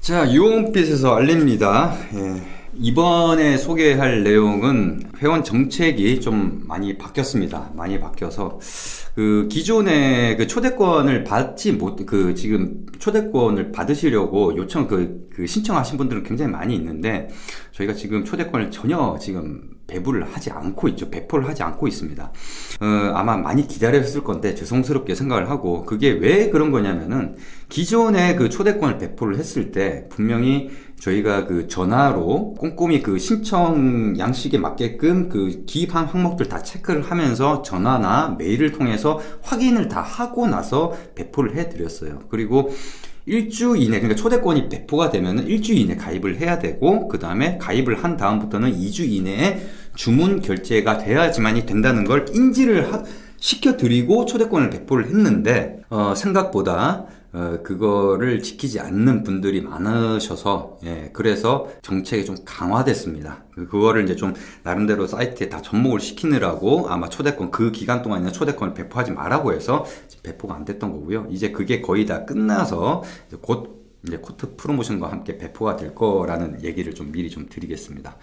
자, 유홍빛에서 알립니다. 이번에 소개할 내용은 회원 정책이 좀 많이 바뀌었습니다. 많이 바뀌어서 기존에 초대권을 받지 지금 초대권을 받으시려고 신청하신 분들은 굉장히 많이 있는데, 저희가 지금 초대권을 전혀 지금 배포를 하지 않고 있습니다. 아마 많이 기다렸을 건데 죄송스럽게 생각을 하고, 그게 왜 그런 거냐면은 기존에 초대권을 배포를 했을 때 분명히 저희가 전화로 꼼꼼히 신청 양식에 맞게끔 기입한 항목들 다 체크를 하면서 전화나 메일을 통해서 확인을 다 하고 나서 배포를 해드렸어요. 그리고 일주 이내, 그러니까 초대권이 배포가 되면 일주 이내 가입을 해야 되고, 그 다음에 가입을 한 다음부터는 2주 이내에 주문 결제가 돼야지만이 된다는 걸 인지를 시켜드리고 초대권을 배포를 했는데, 생각보다 그거를 지키지 않는 분들이 많으셔서, 그래서 정책이 좀 강화됐습니다. 그거를 이제 좀 나름대로 사이트에 다 접목을 시키느라고 아마 초대권, 그 기간 동안에는 초대권을 배포하지 말라고 해서 배포가 안 됐던 거고요. 이제 그게 거의 다 끝나서 곧 이제 코트 프로모션과 함께 배포가 될 거라는 얘기를 좀 미리 좀 드리겠습니다.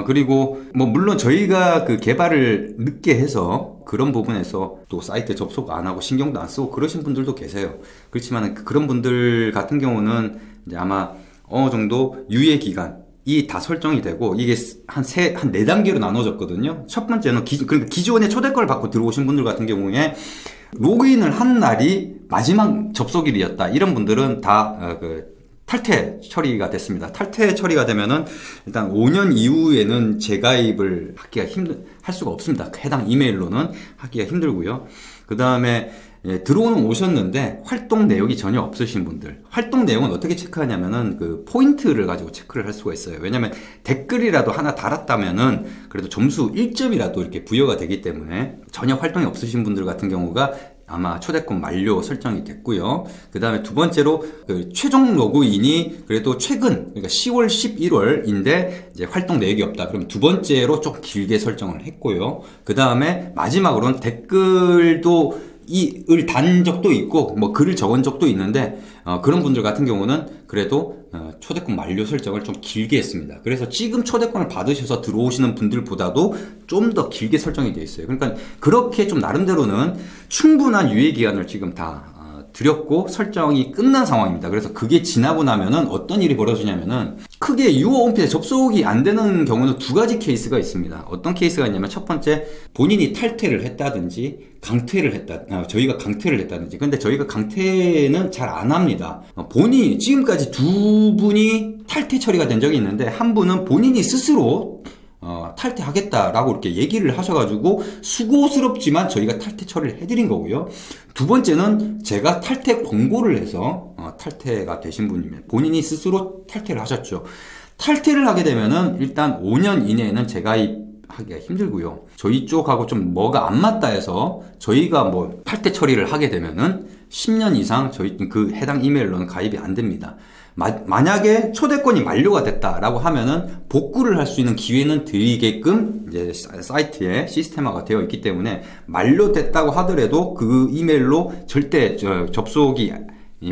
그리고 물론 저희가 개발을 늦게 해서 그런 부분에서 또 사이트 접속 안 하고 신경도 안 쓰고 그러신 분들도 계세요. 그렇지만 그런 분들 같은 경우는 이제 아마 어느 정도 유예 기간이 다 설정이 되고, 이게 한 4단계로 나눠졌거든요. 첫 번째는 그러니까 기존에 초대권을 받고 들어오신 분들 같은 경우에 로그인을 한 날이 마지막 접속일이었다, 이런 분들은 다 탈퇴 처리가 됐습니다. 탈퇴 처리가 되면은 일단 5년 이후에는 재가입을 할 수가 없습니다. 해당 이메일로는 하기가 힘들고요. 그 다음에 들어오는 오셨는데 활동 내역이 전혀 없으신 분들, 활동 내용은 어떻게 체크하냐면은 포인트를 가지고 체크를 할 수가 있어요. 왜냐면 댓글이라도 하나 달았다면은 그래도 점수 1점이라도 이렇게 부여가 되기 때문에, 전혀 활동이 없으신 분들 같은 경우가 아마 초대권 만료 설정이 됐고요. 그 다음에 두 번째로 최종 로그인이 그래도 최근, 그러니까 10월, 11월인데 이제 활동 내역이 없다. 그럼 두 번째로 좀 길게 설정을 했고요. 그 다음에 마지막으로는 댓글도 을 단 적도 있고 글을 적은 적도 있는데, 그런 분들 같은 경우는 그래도 초대권 만료 설정을 좀 길게 했습니다. 그래서 지금 초대권을 받으셔서 들어오시는 분들보다도 좀 더 길게 설정이 되어 있어요. 그러니까 그렇게 좀 나름대로는 충분한 유예 기간을 지금 다 드렸고 설정이 끝난 상황입니다. 그래서 그게 지나고 나면은 어떤 일이 벌어지냐면은, 크게 유어 홈페이지에 접속이 안 되는 경우는 두 가지 케이스가 있습니다. 어떤 케이스가 있냐면, 첫 번째, 본인이 탈퇴를 했다든지 저희가 강퇴를 했다든지. 근데 저희가 강퇴는 잘 안 합니다. 지금까지 두 분이 탈퇴 처리가 된 적이 있는데, 한 분은 본인이 스스로 탈퇴하겠다라고 이렇게 얘기를 하셔가지고 수고스럽지만 저희가 탈퇴 처리를 해드린 거고요. 두 번째는 제가 탈퇴 권고를 해서 탈퇴가 되신 분이면 본인이 스스로 탈퇴를 하셨죠. 탈퇴를 하게 되면은 일단 5년 이내에는 재가입하기가 힘들고요. 저희 쪽하고 좀 뭐가 안 맞다 해서 저희가 탈퇴 처리를 하게 되면은 10년 이상 저희 해당 이메일로는 가입이 안 됩니다. 만약에 초대권이 만료가 됐다라고 하면은 복구를 할 수 있는 기회는 드리게끔 이제 사이트에 시스템화가 되어 있기 때문에, 만료됐다고 하더라도 그 이메일로 절대 접속이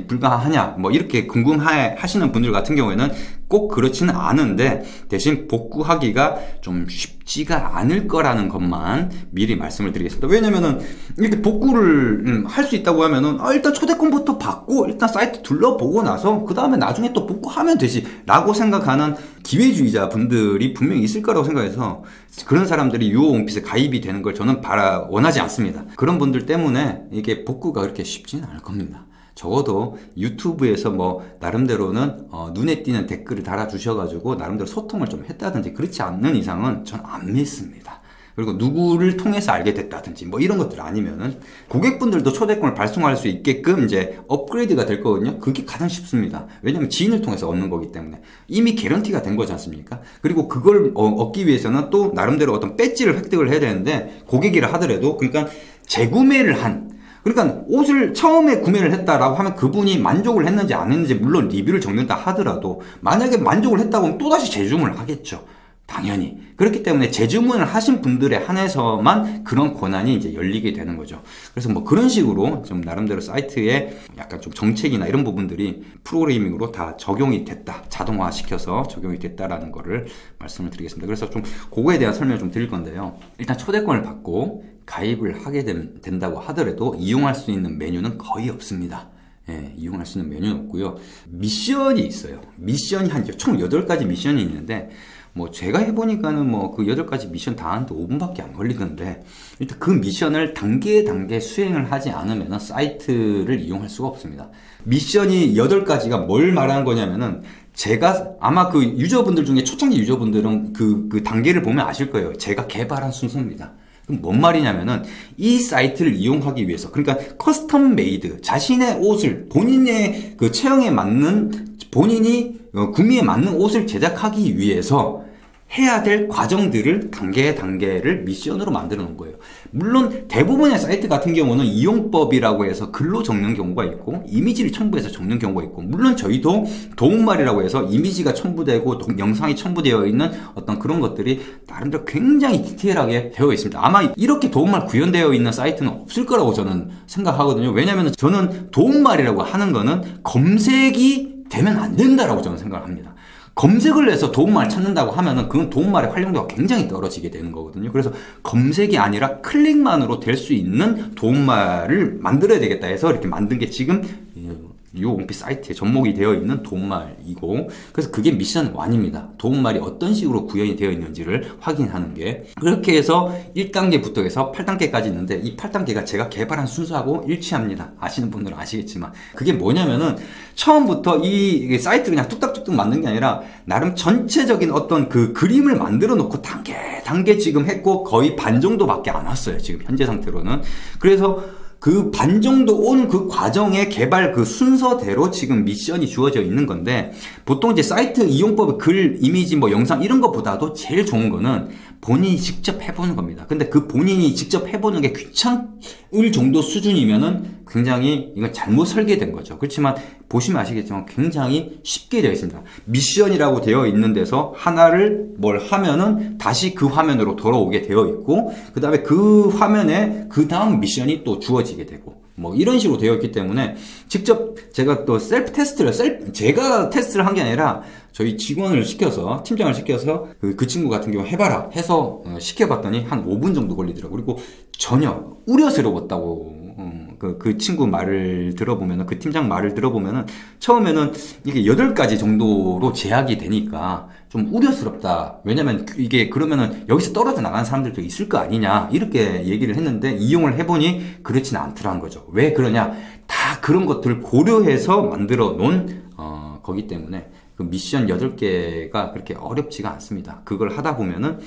불가하냐 이렇게 궁금하시는 분들 같은 경우에는 꼭 그렇지는 않은데, 대신 복구하기가 좀 쉽지가 않을 거라는 것만 미리 말씀을 드리겠습니다. 왜냐면은 이렇게 복구를 할 수 있다고 하면은 일단 초대권부터 받고 일단 사이트 둘러보고 나서 그 다음에 나중에 또 복구하면 되지 라고 생각하는 기회주의자 분들이 분명히 있을 거라고 생각해서, 그런 사람들이 유어 홈페이지에 가입이 되는 걸 저는 원하지 않습니다. 그런 분들 때문에 이게 복구가 그렇게 쉽지는 않을 겁니다. 적어도 유튜브에서 나름대로는 눈에 띄는 댓글을 달아주셔가지고 나름대로 소통을 좀 했다든지, 그렇지 않는 이상은 전 안 믿습니다. 그리고 누구를 통해서 알게 됐다든지 이런 것들 아니면은 고객분들도 초대권을 발송할 수 있게끔 이제 업그레이드가 될 거거든요. 그게 가장 쉽습니다. 왜냐면 지인을 통해서 얻는 거기 때문에 이미 개런티가 된 거지 않습니까? 그리고 그걸 얻기 위해서는 또 나름대로 어떤 배지를 획득을 해야 되는데, 고객이라 하더라도, 그러니까 재구매를 그러니까 옷을 처음에 구매를 했다라고 하면 그분이 만족을 했는지 안 했는지 물론 리뷰를 적는다 하더라도, 만약에 만족을 했다고 하면 또다시 재주문을 하겠죠. 당연히. 그렇기 때문에 재주문을 하신 분들에 한해서만 그런 권한이 이제 열리게 되는 거죠. 그래서 뭐 그런 식으로 좀 나름대로 사이트에 약간 좀 정책이나 이런 부분들이 프로그래밍으로 다 적용이 됐다. 자동화시켜서 적용이 됐다라는 거를 말씀을 드리겠습니다. 그래서 좀 그거에 대한 설명을 좀 드릴 건데요. 일단 초대권을 받고 가입을 하게 된다고 하더라도 이용할 수 있는 메뉴는 거의 없습니다. 예, 이용할 수 있는 메뉴는 없고요. 미션이 있어요. 미션이 총 8가지 미션이 있는데, 뭐 제가 해보니까는 뭐 그 8가지 미션 다 하는데 5분밖에 안 걸리던데, 일단 그 미션을 단계 수행을 하지 않으면 사이트를 이용할 수가 없습니다. 미션이 8가지가 뭘 말하는 거냐면은, 제가 아마 그 유저분들 중에 초창기 유저분들은 그 단계를 보면 아실 거예요. 제가 개발한 순서입니다. 그럼 뭔 말이냐면은 이 사이트를 이용하기 위해서, 그러니까 커스텀 메이드, 자신의 옷을 본인의 그 체형에 맞는, 본인이 구미에 맞는 옷을 제작하기 위해서 해야 될 과정들을 단계를 미션으로 만들어 놓은 거예요. 물론 대부분의 사이트 같은 경우는 이용법이라고 해서 글로 적는 경우가 있고, 이미지를 첨부해서 적는 경우가 있고, 물론 저희도 도움말이라고 해서 이미지가 첨부되고 영상이 첨부되어 있는 어떤 그런 것들이 나름대로 굉장히 디테일하게 되어 있습니다. 아마 이렇게 도움말 구현되어 있는 사이트는 없을 거라고 저는 생각하거든요. 왜냐하면 저는 도움말이라고 하는 거는 검색이 되면 안 된다라고 저는 생각을 합니다. 검색을 해서 도움말 찾는다고 하면은 그건 도움말의 활용도가 굉장히 떨어지게 되는 거거든요. 그래서 검색이 아니라 클릭만으로 될 수 있는 도움말을 만들어야 되겠다 해서 이렇게 만든 게 지금 이 원피 사이트에 접목이 되어 있는 도움말이고, 그래서 그게 미션 1입니다. 도움말이 어떤 식으로 구현이 되어 있는지를 확인하는 게. 그렇게 해서 1단계부터 해서 8단계까지 있는데, 이 8단계가 제가 개발한 순서하고 일치합니다. 아시는 분들은 아시겠지만, 그게 뭐냐면은 처음부터 이 사이트를 그냥 뚝딱뚝딱 만든 게 아니라 나름 전체적인 어떤 그 그림을 만들어 놓고 단계 지금 했고, 거의 반 정도밖에 안 왔어요, 지금 현재 상태로는. 그래서 그 반 정도 오는 그 과정의 개발 그 순서대로 지금 미션이 주어져 있는 건데, 보통 이제 사이트 이용법의 글, 이미지, 뭐 영상 이런 것보다도 제일 좋은 거는 본인이 직접 해보는 겁니다. 근데 그 본인이 직접 해보는 게 귀찮을 정도 수준이면은 굉장히 이건 잘못 설계된 거죠. 그렇지만 보시면 아시겠지만 굉장히 쉽게 되어 있습니다. 미션이라고 되어 있는 데서 하나를 뭘 하면은 다시 그 화면으로 돌아오게 되어 있고, 그 다음에 그 화면에 그 다음 미션이 또 주어지게 되고, 뭐 이런 식으로 되어 있기 때문에 직접 제가 또 제가 테스트를 한 게 아니라 저희 직원을 시켜서, 팀장을 시켜서 그 친구 같은 경우 해봐라 해서 시켜봤더니 한 5분 정도 걸리더라고요. 그리고 전혀 우려스러웠다고. 그 친구 말을 들어보면은, 그 팀장 말을 들어보면은, 처음에는 이게 8가지 정도로 제약이 되니까 좀 우려스럽다. 왜냐면 이게 그러면은 여기서 떨어져 나가는 사람들도 있을 거 아니냐. 이렇게 얘기를 했는데, 이용을 해보니 그렇지는 않더라는 거죠. 왜 그러냐. 다 그런 것들을 고려해서 만들어 놓은, 거기 때문에 그 미션 8개가 그렇게 어렵지가 않습니다. 그걸 하다 보면은,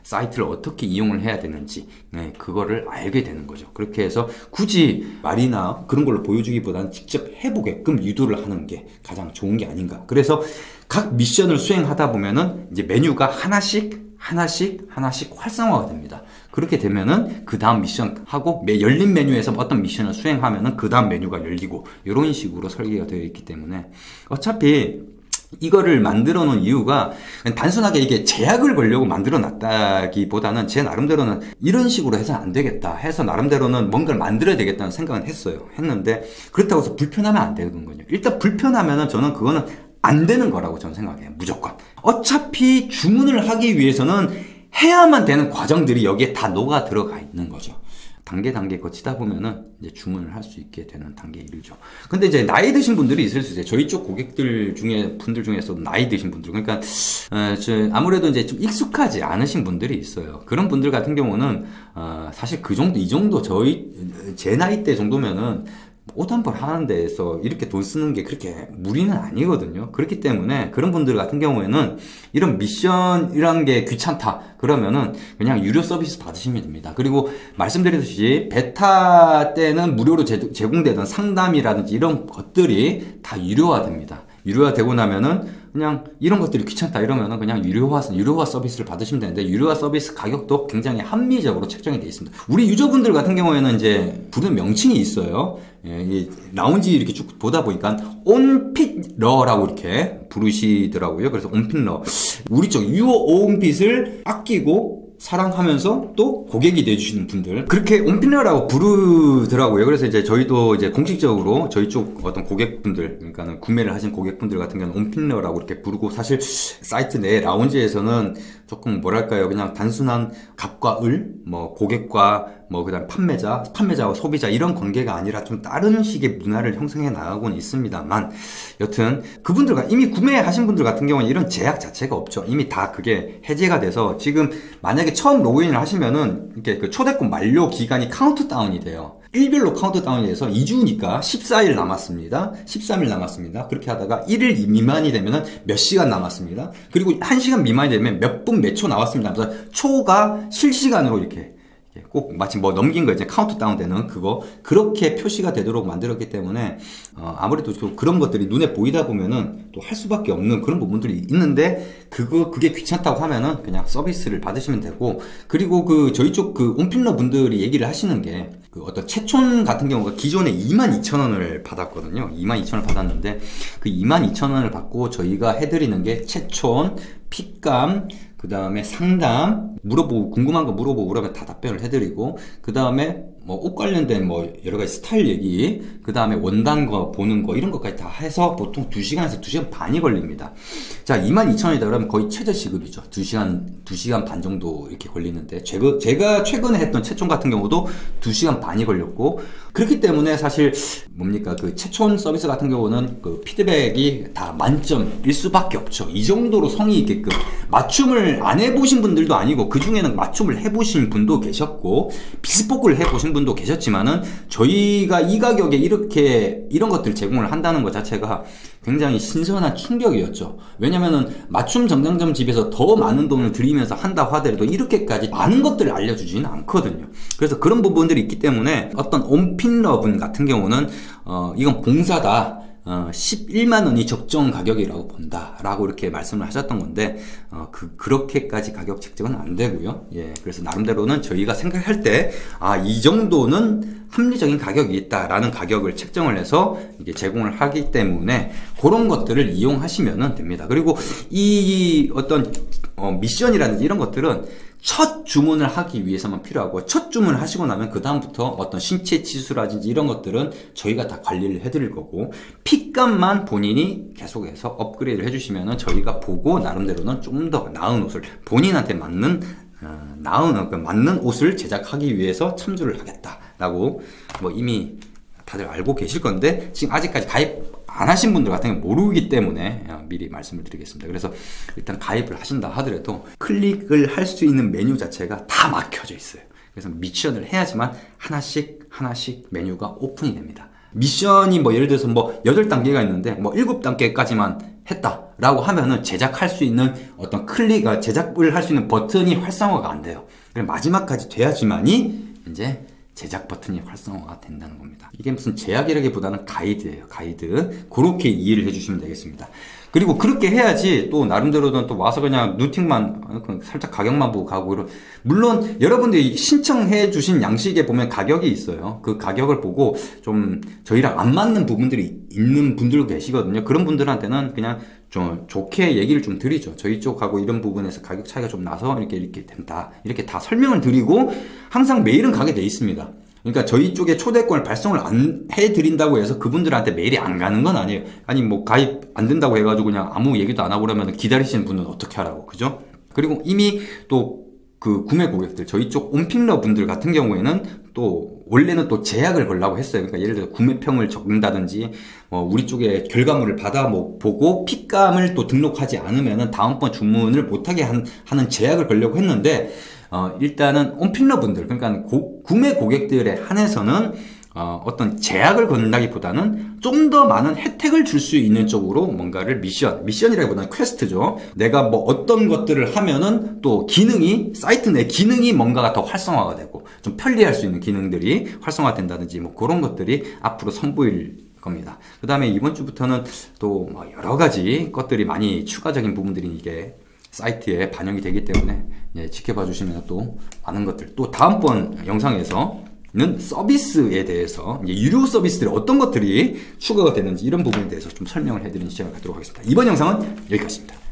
사이트를 어떻게 이용을 해야 되는지, 네, 그거를 알게 되는 거죠. 그렇게 해서 굳이 말이나 그런 걸로 보여주기보다는 직접 해보게끔 유도를 하는 게 가장 좋은 게 아닌가. 그래서 각 미션을 수행하다 보면은 이제 메뉴가 하나씩 활성화가 됩니다. 그렇게 되면은 그 다음 미션 하고, 열린 메뉴에서 어떤 미션을 수행하면은 그 다음 메뉴가 열리고, 이런 식으로 설계가 되어 있기 때문에 어차피 이거를 만들어 놓은 이유가 단순하게 이게 제약을 걸려고 만들어 놨다기보다는 제 나름대로는 이런 식으로 해서는 안 되겠다 해서 나름대로는 뭔가를 만들어야 되겠다는 생각은 했는데, 그렇다고 해서 불편하면 안 되는 거죠. 일단 불편하면은 저는 그거는 안 되는 거라고 저는 생각해요. 무조건. 어차피 주문을 하기 위해서는 해야만 되는 과정들이 여기에 다 녹아 들어가 있는 거죠. 단계 거치다 보면은 이제 주문을 할 수 있게 되는 단계에 이르죠. 근데 이제 나이 드신 분들이 있을 수 있어요. 저희 쪽 고객들 분들 중에서도 나이 드신 분들. 그러니까, 아무래도 이제 좀 익숙하지 않으신 분들이 있어요. 그런 분들 같은 경우는, 사실 이 정도 제 나이 때 정도면은 옷 한 벌 하는 데에서 이렇게 돈 쓰는 게 그렇게 무리는 아니거든요. 그렇기 때문에 그런 분들 같은 경우에는 이런 미션이란 게 귀찮다 그러면은 그냥 유료 서비스 받으시면 됩니다. 그리고 말씀드렸듯이 베타 때는 무료로 제공되던 상담이라든지 이런 것들이 다 유료화됩니다. 유료화 되고 나면은 그냥 이런 것들이 귀찮다 이러면은 그냥 유료화 서비스를 받으시면 되는데, 유료화 서비스 가격도 굉장히 합리적으로 책정이 되어 있습니다. 우리 유저분들 같은 경우에는 이제 부르는 명칭이 있어요. 예, 이 라운지 이렇게 쭉 보다 보니까 온핏러라고 이렇게 부르시더라고요. 그래서 온핏러. 우리 쪽 유어 온핏을 아끼고 사랑하면서 또 고객이 돼주시는 분들, 그렇게 온필러라고 부르더라고요. 그래서 이제 저희도 이제 공식적으로 저희 쪽 어떤 고객분들, 그러니까는 구매를 하신 고객분들 같은 경우는 온필러라고 이렇게 부르고, 사실 사이트 내 라운지에서는 조금 뭐랄까요, 그냥 단순한 갑과 을, 뭐 고객과 뭐 그다음 판매자와 소비자 이런 관계가 아니라 좀 다른 식의 문화를 형성해 나가고는 있습니다만, 여튼 그분들과 이미 구매하신 분들 같은 경우는 이런 제약 자체가 없죠. 이미 다 그게 해제가 돼서, 지금 만약에 처음 로그인을 하시면은 이렇게 그 초대권 만료 기간이 카운트다운이 돼요. 일별로 카운트다운이 돼서 2주니까 14일 남았습니다. 13일 남았습니다. 그렇게 하다가 1일 미만이 되면은 몇 시간 남았습니다. 그리고 1시간 미만이 되면 몇 분 몇 초 나왔습니다. 그래서 초가 실시간으로 이렇게 꼭 마치 뭐 넘긴 거 이제 카운트다운 되는 그거, 그렇게 표시가 되도록 만들었기 때문에 아무래도 좀 그런 것들이 눈에 보이다 보면은 또 할 수밖에 없는 그런 부분들이 있는데, 그게 귀찮다고 하면은 그냥 서비스를 받으시면 되고, 그리고 그 저희 쪽 그 온필러 분들이 얘기를 하시는 게, 그 어떤 채촌 같은 경우가 기존에 22,000원을 받았거든요. 22,000원을 받았는데 그 22,000원을 받고 저희가 해드리는 게 채촌, 핏감, 그 다음에 상담, 물어보고, 궁금한 거 물어보고 그러면 다 답변을 해드리고, 그 다음에 뭐 옷 관련된 뭐 여러 가지 스타일 얘기, 그 다음에 원단 거 보는 거 이런 것까지 다 해서 보통 2시간에서 2시간 반이 걸립니다. 자, 22,000원이다 그러면 거의 최저 시급이죠. 2시간 반 정도 이렇게 걸리는데, 제가 최근에 했던 채촌 같은 경우도 2시간 반이 걸렸고, 그렇기 때문에 사실 뭡니까, 그 채촌 서비스 같은 경우는 그 피드백이 다 만점일 수밖에 없죠. 이 정도로 성의 있게끔 맞춤을 안 해보신 분들도 아니고, 그 중에는 맞춤을 해보신 분도 계셨고 비스포크를 해보신 분도 계셨지만은, 저희가 이 가격에 이런 것들 제공을 한다는 것 자체가 굉장히 신선한 충격이었죠. 왜냐면은 맞춤 정장점 집에서 더 많은 돈을 들이면서 한다고 하더라도 이렇게까지 많은 것들을 알려주지는 않거든요. 그래서 그런 부분들이 있기 때문에 어떤 온필러분 같은 경우는 이건 봉사다, 11만 원이 적정 가격이라고 본다라고 이렇게 말씀을 하셨던 건데, 그렇게까지 가격 책정은 안 되고요. 예, 그래서 나름대로는 저희가 생각할 때, 이 정도는 합리적인 가격이 있다라는 가격을 책정을 해서 이게 제공을 하기 때문에 그런 것들을 이용하시면 됩니다. 그리고 이 어떤 미션이라든지 이런 것들은 첫 주문을 하기 위해서만 필요하고, 첫 주문을 하시고 나면 그 다음부터 어떤 신체 치수라든지 이런 것들은 저희가 다 관리를 해드릴 거고, 핏감만 본인이 계속해서 업그레이드를 해주시면은 저희가 보고 나름대로는 좀 더 나은 옷을, 본인한테 맞는 맞는 옷을 제작하기 위해서 참조를 하겠다라고 뭐 이미 다들 알고 계실 건데, 지금 아직까지 가입 안 하신 분들 같은 경우 모르기 때문에 미리 말씀을 드리겠습니다. 그래서 일단 가입을 하신다 하더라도 클릭을 할 수 있는 메뉴 자체가 다 막혀져 있어요. 그래서 미션을 해야지만 하나씩 메뉴가 오픈이 됩니다. 미션이 뭐 예를 들어서 뭐 8단계가 있는데 뭐 7단계까지만 했다라고 하면은 제작할 수 있는 어떤 제작을 할 수 있는 버튼이 활성화가 안 돼요. 마지막까지 돼야지만이 이제 제작 버튼이 활성화가 된다는 겁니다. 이게 무슨 제약이라기보다는 가이드예요. 가이드. 그렇게 이해를 해주시면 되겠습니다. 그리고 그렇게 해야지 또 나름대로는 또 와서 그냥 루팅만 살짝 가격만 보고 가고, 물론 여러분들이 신청해 주신 양식에 보면 가격이 있어요. 그 가격을 보고 좀 저희랑 안 맞는 부분들이 있는 분들도 계시거든요. 그런 분들한테는 그냥 좀 좋게 얘기를 좀 드리죠. 저희 쪽하고 이런 부분에서 가격 차이가 좀 나서 이렇게 된다, 이렇게 다 설명을 드리고, 항상 메일은 가게 돼 있습니다. 그러니까 저희 쪽에 초대권을 발송을 안 해드린다고 해서 그분들한테 메일이 안 가는 건 아니에요. 아니 뭐 가입 안 된다고 해가지고 그냥 아무 얘기도 안 하고 그러면 기다리시는 분은 어떻게 하라고, 그죠? 그리고 이미 또 그 구매 고객들, 저희 쪽 온필러 분들 같은 경우에는 또 원래는 또 제약을 걸라고 했어요. 그러니까 예를 들어 구매평을 적는다든지 우리 쪽에 결과물을 받아보고 핏감을 또 등록하지 않으면은 다음번 주문을 못하게 하는 제약을 걸려고 했는데, 일단은 온필러 분들, 그러니까 구매 고객들에 한해서는 어떤 제약을 건다기보다는 좀 더 많은 혜택을 줄 수 있는 쪽으로 뭔가를 미션이라기보다는 퀘스트죠. 내가 뭐 어떤 것들을 하면은 또 사이트 내 기능이 뭔가가 더 활성화가 되고 좀 편리할 수 있는 기능들이 활성화된다든지 뭐 그런 것들이 앞으로 선보일 겁니다. 그 다음에 이번 주부터는 또 여러 가지 것들이 많이 추가적인 부분들이 이게 사이트에 반영이 되기 때문에 지켜봐 주시면 또 많은 것들, 또 다음번 영상에서는 서비스에 대해서 유료 서비스들이 어떤 것들이 추가가 되는지 이런 부분에 대해서 좀 설명을 해드리는 시간을 갖도록 하겠습니다. 이번 영상은 여기까지입니다.